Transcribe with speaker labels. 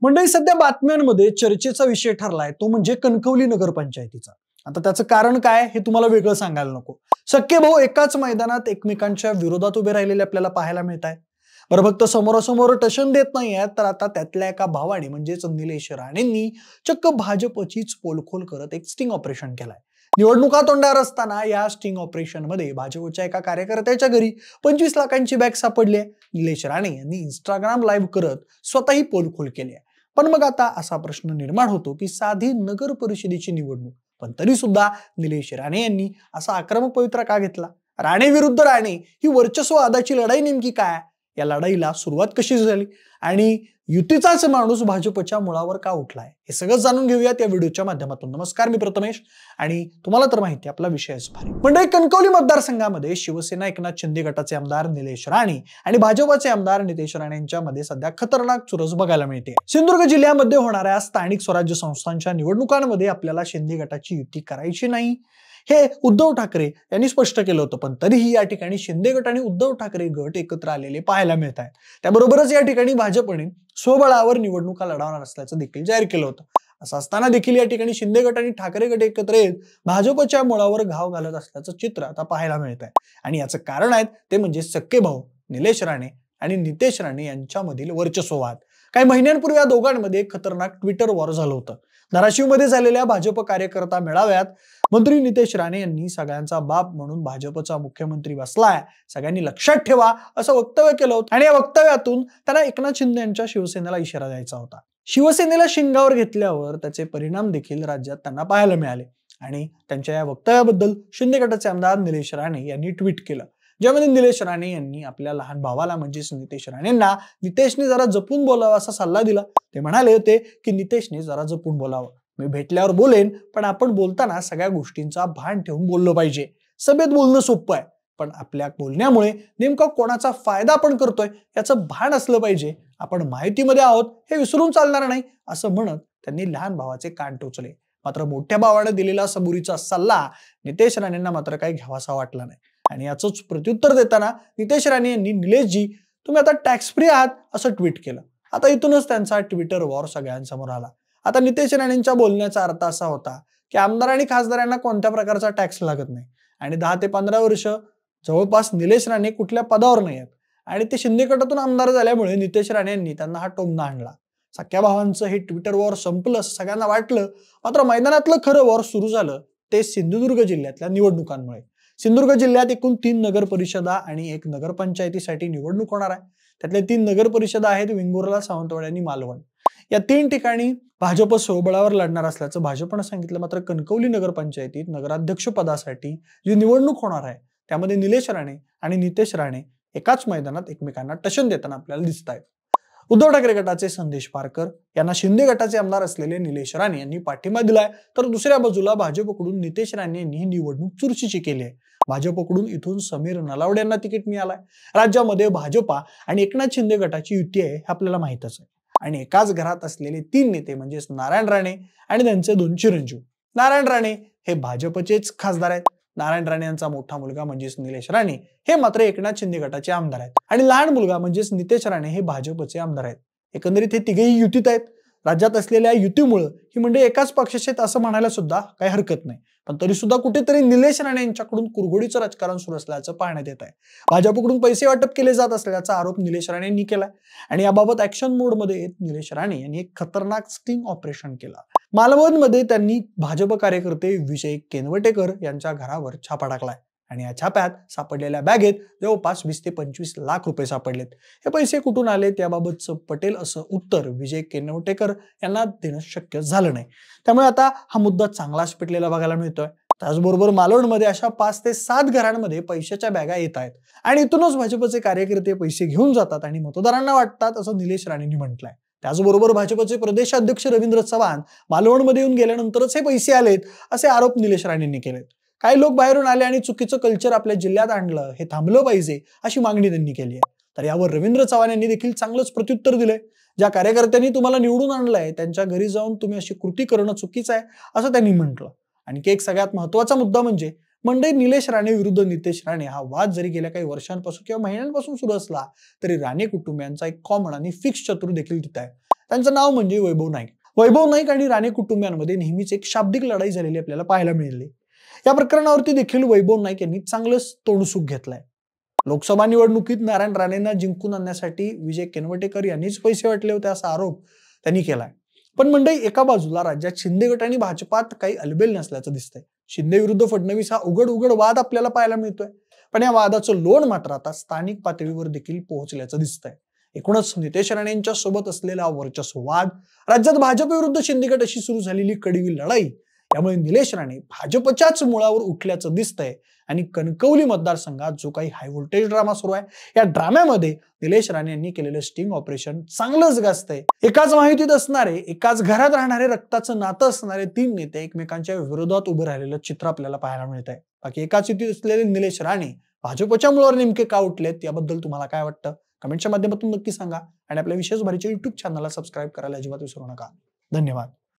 Speaker 1: मंडळी, सध्या बातम्यांमध्ये चर्चेचा विषय ठरलाय तो म्हणजे कणकवली नगरपंचायतीचा. आता त्याचं कारण काय हे तुम्हाला वेगळं सांगायला नको. सख्खे भाऊ एकाच मैदानात एकमेकांच्या विरोधात उभे राहिलेले आपल्याला पाहायला मिळत आहे. बरं, फक्त समोरासमोर टशन देत नाही आहेत, तर आता त्यातल्या एका भावाने म्हणजेच निलेश राणेंनी चक्क भाजपचीच पोलखोल करत एक स्टिंग ऑपरेशन केलाय. निवडणुका तोंडावर असताना या स्टिंग ऑपरेशन मध्ये भाजपच्या एका कार्यकर्त्याच्या घरी 25 लाखांची बॅग सापडली आहे. निलेश राणे यांनी इंस्टाग्राम लाईव्ह करत स्वतःही पोलखोल केली आहे. पण मग आता असा प्रश्न निर्माण होतो की साधी नगर परिषदेची निवडणूक, पण तरी सुद्धा निलेश राणे यांनी असा आक्रमक पवित्रा का घेतला? राणे विरुद्ध राणे ही वर्चस्ववादाची लढाई नेमकी काय? या लढाईला सुरुवात कशी झाली आणि युतीचाच माणूस भाजपच्या मुळावर का उठलाय, हे सगळं जाणून घेऊयात या व्हिडिओच्या माध्यमातून. नमस्कार, मी प्रथमेश आणि तुम्हाला तर माहिती आपला विषयच भारी. म्हणजे कणकवली मतदारसंघामध्ये शिवसेना एकनाथ शिंदे गटाचे आमदार निलेश राणे आणि भाजपचे आमदार नितेश राणे यांच्यामध्ये सध्या खतरनाक चुरस बघायला मिळते. सिंधुदुर्ग जिल्ह्यामध्ये होणाऱ्या स्थानिक स्वराज्य संस्थांच्या निवडणुकांमध्ये आपल्याला शिंदे गटाची युती करायची नाही हे उद्धव ठाकरे यांनी स्पष्ट केलं होतं, पण तरीही या ठिकाणी शिंदे गट आणि उद्धव ठाकरे गट एकत्र आलेले पाहायला मिळत आहेत. त्याबरोबरच या ठिकाणी भाजपने स्वबळावर निवडणुका लढवणार असल्याचं देखील जाहीर केलं होतं. असं असताना देखील या ठिकाणी शिंदे गट आणि ठाकरे गट एकत्र येत भाजपच्या मुळावर घाव घालत असल्याचं चित्र आता पाहायला मिळत आहे. आणि याचं कारण आहे ते म्हणजे सख्खे भाऊ निलेश राणे आणि नितेश राणे यांच्यामधील वर्चस्ववाद. काही महिन्यांपूर्वी या दोघांमध्ये खतरनाक ट्विटर वॉर झालं होतं. धाराशिवमध्ये झालेल्या भाजप कार्यकर्ता मेळाव्यात मंत्री नितेश राणे यांनी सगळ्यांचा बाप म्हणून भाजपचा मुख्यमंत्री बसलाय, सगळ्यांनी लक्षात ठेवा असं वक्तव्य केलं होतं. आणि या वक्तव्यातून त्यांना एकनाथ शिंदे यांच्या शिवसेनेला इशारा द्यायचा होता. शिवसेनेला शिंगावर घेतल्यावर त्याचे परिणाम देखील राज्यात त्यांना पाहायला मिळाले. आणि त्यांच्या या वक्तव्याबद्दल शिंदे गटाचे आमदार निलेश राणे यांनी ट्विट केलं, ज्यामध्ये निलेश राणे यांनी आपल्या लहान भावाला म्हणजेच नितेश राणेंना नितेशने जरा जपून बोलावं असा सल्ला दिला. ते म्हणाले होते की नितेशने जरा जपून बोलावं, मी भेटल्यावर बोलेन, पण आपण बोलताना सगळ्या गोष्टींचा भान ठेवून बोललं पाहिजे. सभेत बोलणं सोपं आहे, पण आपल्या बोलण्यामुळे नेमका कोणाचा फायदा आपण करतोय याचं भान असलं पाहिजे. आपण माहितीमध्ये आहोत हे विसरून चालणार नाही असं म्हणत त्यांनी लहान भावाचे कान टोचले. मात्र मोठ्या भावाने दिलेला सबुरीचा सल्ला नितेश राणेंना मात्र काही घ्यावासा वाटला नाही. आणि याचंच प्रत्युत्तर देताना नितेश राणे यांनी निलेशजी तुम्ही आता टॅक्स फ्री आहात असं ट्विट केलं. आता इथूनच त्यांचा ट्विटर वॉर सगळ्यांसमोर आला. आता नितेश राणेंच्या बोलण्याचा अर्थ असा होता की आमदार आणि खासदारांना कोणत्या प्रकारचा टॅक्स लागत नाही आणि 10 ते 15 वर्ष जवळपास निलेश राणे कुठल्या पदावर नाही आहेत आणि ते शिंदे गटातून आमदार झाल्यामुळे नितेश राणे यांनी त्यांना हा टोमणा आणला. सख्या भावांचं हे ट्विटर वॉर संपलं असं सगळ्यांना वाटलं. मात्र मैदानातलं खरं वॉर सुरू झालं ते सिंधुदुर्ग जिल्ह्यातल्या निवडणुकांमुळे. सिंधुदुर्ग जिल्ह्यात एकूण 3 नगर परिषदा आणि 1 नगरपंचायतीसाठी निवडणूक होणार आहे. त्यातल्या 3 नगर परिषदा आहेत वेंगुर्ला, सावंतवाडी आणि मालवण. या 3 ठिकाणी भाजप स्वबळावर लढणार असल्याचं भाजपनं सांगितलं. मात्र कणकवली नगरपंचायतीत नगराध्यक्ष पदासाठी जी निवडणूक होणार आहे त्यामध्ये निलेश राणे आणि नितेश राणे एकाच मैदानात एकमेकांना टशन देताना आपल्याला दिसत आहेत. उद्धव ठाकरे गटाचे संदेश पारकर यांना शिंदे गटाचे आमदार असलेले निलेश राणे यांनी पाठिंबा दिलाय, तर दुसऱ्या बाजूला भाजपकडून नितेश राणे यांनी ही निवडणूक चुरशीची केली आहे. भाजपकडून इथून समीर नलावडे यांना तिकीट मिळालंय. राज्यामध्ये भाजपा आणि एकनाथ शिंदे गटाची युती आहे हे आपल्याला माहितच आहे. आणि एकाच घरात असलेले 3 नेते म्हणजेच नारायण राणे आणि त्यांचे 2 चिरंजीव. नारायण राणे हे भाजपचेच खासदार आहेत. नारायण राणे यांचा मोठा मुलगा म्हणजेच निलेश राणे हे मात्र एकनाथ शिंदे गटाचे आमदार आहेत आणि लहान मुलगा म्हणजेच नितेश राणे हे भाजपचे आमदार आहेत. एकंदरीत हे तिघेही युतीत आहेत. राज्यात असलेल्या युतीमुळे ही म्हणजे एकाच पक्षाचे आहेत असं म्हणायला सुद्धा काही हरकत नाही. पण तरी सुद्धा कुठेतरी निलेश राणे यांच्याकडून कुरघोडीचं राजकारण सुरू असल्याचं पाहण्यात येत आहे. भाजपकडून पैसे वाटप केले जात असल्याचा आरोप निलेश राणे यांनी केलाय आणि याबाबत ऍक्शन मोड मध्ये येत निलेश राणे यांनी एक खतरनाक स्टिंग ऑपरेशन केलं. मालवणमध्ये त्यांनी भाजप कार्यकर्ते विजय केनवटेकर यांच्या घरावर छापा टाकलाय आणि या छाप्यात सापडलेल्या बॅगेत जवळपास 20 ते 25 लाख रुपये सापडलेत. हे पैसे कुठून आले त्याबाबतचं पटेल असं उत्तर विजय केनवटेकर यांना देणं शक्य झालं नाही. त्यामुळे आता हा मुद्दा चांगलाच पेटलेला बघायला मिळतोय. त्याचबरोबर मालवणमध्ये अशा 5 ते 7 घरांमध्ये पैशाच्या बॅगा येत आहेत आणि इथूनच भाजपचे कार्यकर्ते पैसे घेऊन जातात आणि मतदारांना वाटतात असं निलेश राणेंनी म्हटलंय. त्याचबरोबर भाजपचे प्रदेशाध्यक्ष रवींद्र चव्हाण मालवणमध्ये येऊन गेल्यानंतरच हे पैसे आलेत असे आरोप निलेश राणेंनी केलेत. काही लोक बाहेरून आले आणि चुकीचं कल्चर आपल्या जिल्ह्यात आणलं, हे थांबलं पाहिजे अशी मागणी त्यांनी केली आहे. तर यावर रवींद्र चव्हाण यांनी देखील चांगलंच प्रत्युत्तर दिलंय. ज्या कार्यकर्त्यांनी तुम्हाला निवडून आणलंय त्यांच्या घरी जाऊन तुम्ही अशी कृती करणं चुकीचं आहे असं त्यांनी म्हटलं. आणखी एक सगळ्यात महत्वाचा मुद्दा म्हणजे मंडई निलेश राणे विरुद्ध नितेश राणे हा वाद जरी गेल्या काही वर्षांपासून किंवा महिन्यांपासून सुरू असला तरी राणे कुटुंबियांचा एक कॉमन आणि फिक्स शत्रू देखील तिथे आहे. त्यांचं नाव म्हणजे वैभव नाईक. वैभव नाईक आणि राणे कुटुंबियांमध्ये नेहमीच एक शाब्दिक लढाई झालेली आपल्याला पाहायला मिळाली. या प्रकरणावरती देखील वैभव नाईक यांनी चांगलंच तोंडसुख घेतलंय. लोकसभा निवडणुकीत नारायण राणेंना जिंकून आणण्यासाठी विजय किनवटेकर यांनीच पैसे वाटले होते असा आरोप त्यांनी केलाय. पण मंडळी, एका बाजूला राज्यात शिंदे गट आणि भाजपात काही अलबेल नसल्याचं दिसतंय. शिंदे विरुद्ध फडणवीस हा उघड वाद आपल्याला पाहायला मिळतोय. पण या वादाचं लोण मात्र आता स्थानिक पातळीवर देखील पोहोचल्याचं दिसतंय. एकूणच नितेश राणे यांच्या सोबत असलेला वर्चस्व वाद, राज्यात भाजप विरुद्ध शिंदे गट अशी सुरू झालेली कडवी लढाई, यामुळे निलेश राणे भाजपच्याच मुळावर उठल्याचं दिसतंय. आणि कणकवली मतदारसंघात जो काही हाय व्होल्टेज ड्रामा सुरू आहे, या ड्राम्यामध्ये निलेश राणे यांनी केलेलं स्टिंग ऑपरेशन चांगलंच गाजतंय. एकाच माहितीत असणारे, एकाच घरात राहणारे, रक्ताचं नातं असणारे 3 नेते एकमेकांच्या विरोधात उभे राहिलेलं चित्र आपल्याला पाहायला मिळत आहे. बाकी एकाच युतीत असलेले निलेश राणे भाजपच्या मुळावर नेमके का उठलेत, याबद्दल तुम्हाला काय वाटतं कमेंटच्या माध्यमातून नक्की सांगा. आणि आपल्या विशेष भारीच्या YouTube चॅनलला सबस्क्राईब करायला अजिबात विसरू नका. धन्यवाद.